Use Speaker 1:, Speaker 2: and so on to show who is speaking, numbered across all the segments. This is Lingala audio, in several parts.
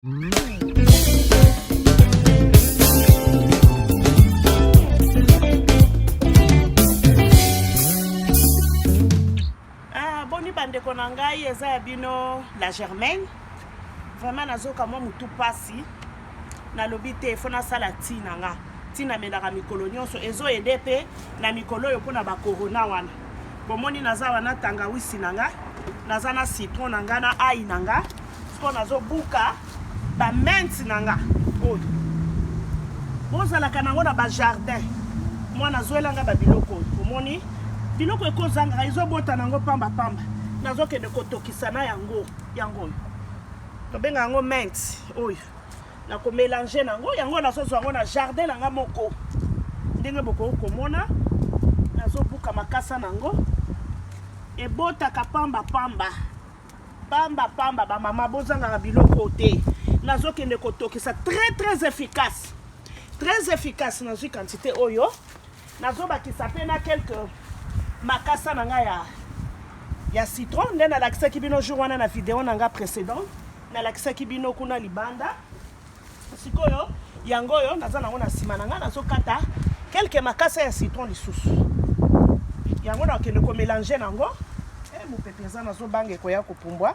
Speaker 1: Boni bande konangai eza ya bino la Germaine. Vraiment nazoka mwa mutu pasi na lobi te fona sala tina nga. Tina melaka mikolo nyonso ezo ede pe na mikolo yo pona ba corona wana. Bomoni naza wana tangawisi nanga, naza na citron nanga na ai nanga. Sko nazo buka ba mint nanga. Oyo. Bozala kanango na ba jardin. Moi nazoelanga ba biloko. Bomoni biloko ekozanga ezobota nango pamba pamba. Nazokende kotokisa na yango oyo. Tobenga yango mint oyo. Na ko mélanger nango yango nazozo yango na jardin nanga moko. Ndenge boko komona nazobuka makasa nango. Ebota ka pamba pamba. Pamba pamba ba mama bozanga biloko te. Nazokende kotokisa très efficace. Très efficace na quantité oyo. Nazobakisa pe na quelques makasa nanga ya citron nde nalakisa kibino jour wana na vidéo nanga précédent nalakisa kibino kuna libanda sikoyo yango yo naza nango na sima nanga nazokata quelques makasa ya citron lisusu yango na kende ko mélanger nango mopepeza nazobanga ekoya kopumbwa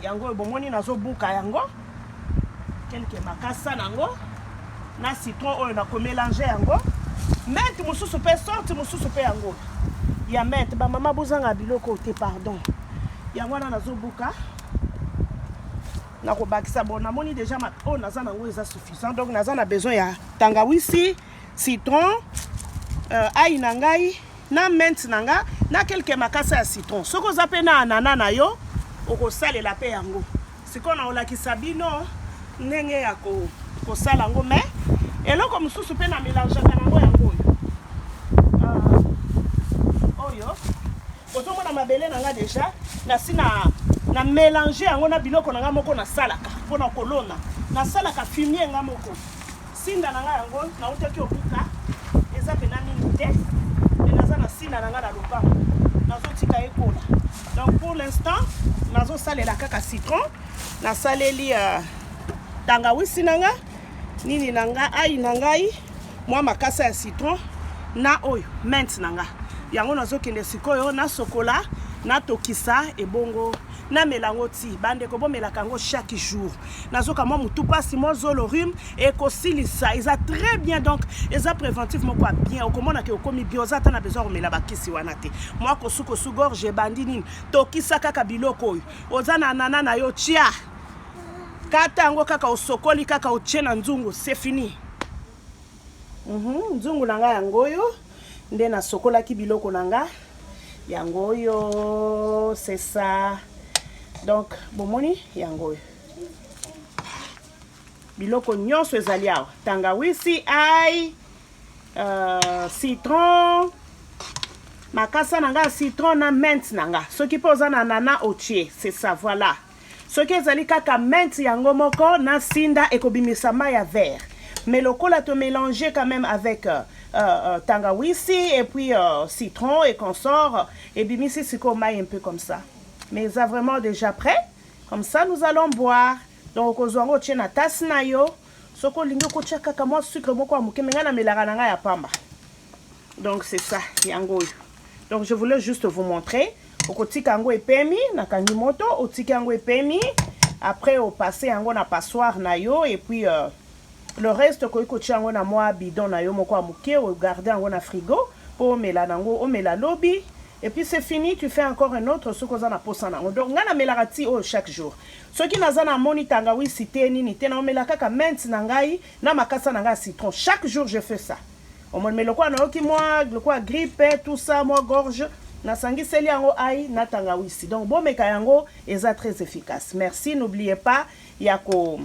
Speaker 1: yango bomoni nazobuka yango quelques makasa nango na citron oyo na ko mélanger yango mint mususu pe sorte mususu pe yango ya mint ba mama bozanga biloko te pardon yango na nazobuka na ko bakisa bon namoni déjà o naza nango eza suffisant donc naza na besoin ya tangawisi citron ai nangai na mint nanga na quelques makasa ya citron soko za pe na anana na yo okosalela pe yango siko na olakisa bino ndenge ya ko sala ngo mais eloko mususu pe na mélange kanango yango oyo otomona mabele nanga déjà na mélanger yango na biloko nanga moko na salaka pona kolona na salaka fumier nga moko sinda nanga yango na utaki obuka eza pena mingi te et naza na sinda nanga na lopango nazotika ekola donc pour l'instant nazosalela kaka citron nasaleli tangawisi nanga nini nanga ai nangai mwa makasa ya citron na oyo mint nanga yango nazokende sikoyo na sokola na tokisa ebongo na melango ti bande ko bomelaka ngo chaque jour nazoka mwa mutu pasi mo zolo rhume et kosilisa eza très bien donc eza préventif moko bien okomona ke okomi bioza ta na besoin omela bakisi wana te moi kosuko su gorge bandi nini tokisa kaka biloko oyo oza na nana na yo tia kata yango kaka osokoli kaka otie na nzungu c'est fini nzungu nanga yango yo nde na sokola ki biloko nanga yango yo c'est ça donc bomoni yango yo biloko nyonso ezali awa tangawisi ai citron makasa nanga citron na mint nanga soki po za na nana otie c'est ça voilà soki ezali kaka mint yango moko na sinda ekobimisa mai ya vert mais lokola to mélanger quand même avec tangawisi et puis citron et consort et bimisi siko mai un peu comme ça mais ça vraiment déjà prêt comme ça nous allons boire donc ozwango tche na tasse na yo soko lingo ko tcha kaka mo sucre moko amuke menga na melaka nanga ya pamba donc c'est ça yango donc je voulais juste vous montrer okotika yango epemi na kangi moto otika yango epemi après au passer yango na passoire na yo et puis le reste ko ikotia yango na moi bidon na yo moko amuke o garder yango na frigo pour mela nango o mela lobi et puis c'est fini tu fais encore un autre ce qu'on a posa nango donc ngana melarati o chaque jour ce qui naza na moni tangawisi te nini te na mela kaka mint nangai na makasa nanga citron chaque jour je fais ça au moins meloko na oki moi le quoi grippe tout ça moi gorge na sangi seli yango ai na tangawisi donc bon meka yango eza très efficace merci n'oubliez pas ya ko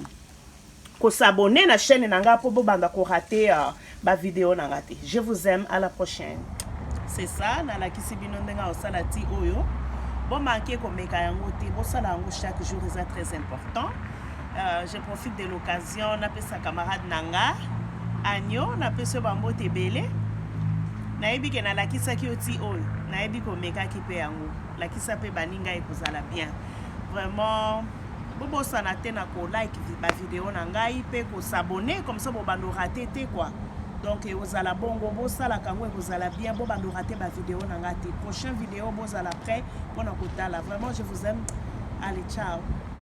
Speaker 1: s'abonner na chaîne nanga po banda ko rater ba vidéo nanga te je vous aime à la prochaine c'est ça na la kisibino ndenga osala ti oyo bon manquer ko meka yango te bo sala yango chaque jour eza très important je profite de l'occasion na pesa camarade nanga Agno na pesa bambo tebele na yebi ke na la kisaki oti oyo nayebi komeka ki pe yango la kisa pe baninga ekozala bien vraiment bobosana te na ko like ba vidéo na ngai pe ko s'abonner comme ça bobando raté te quoi. Donc ozala bongo bosala kango ekozala bien bobando raté ba vidéo na ngai te. Prochaine vidéo bozala prêt pour na kotala. Vraiment je vous aime. Allez, ciao.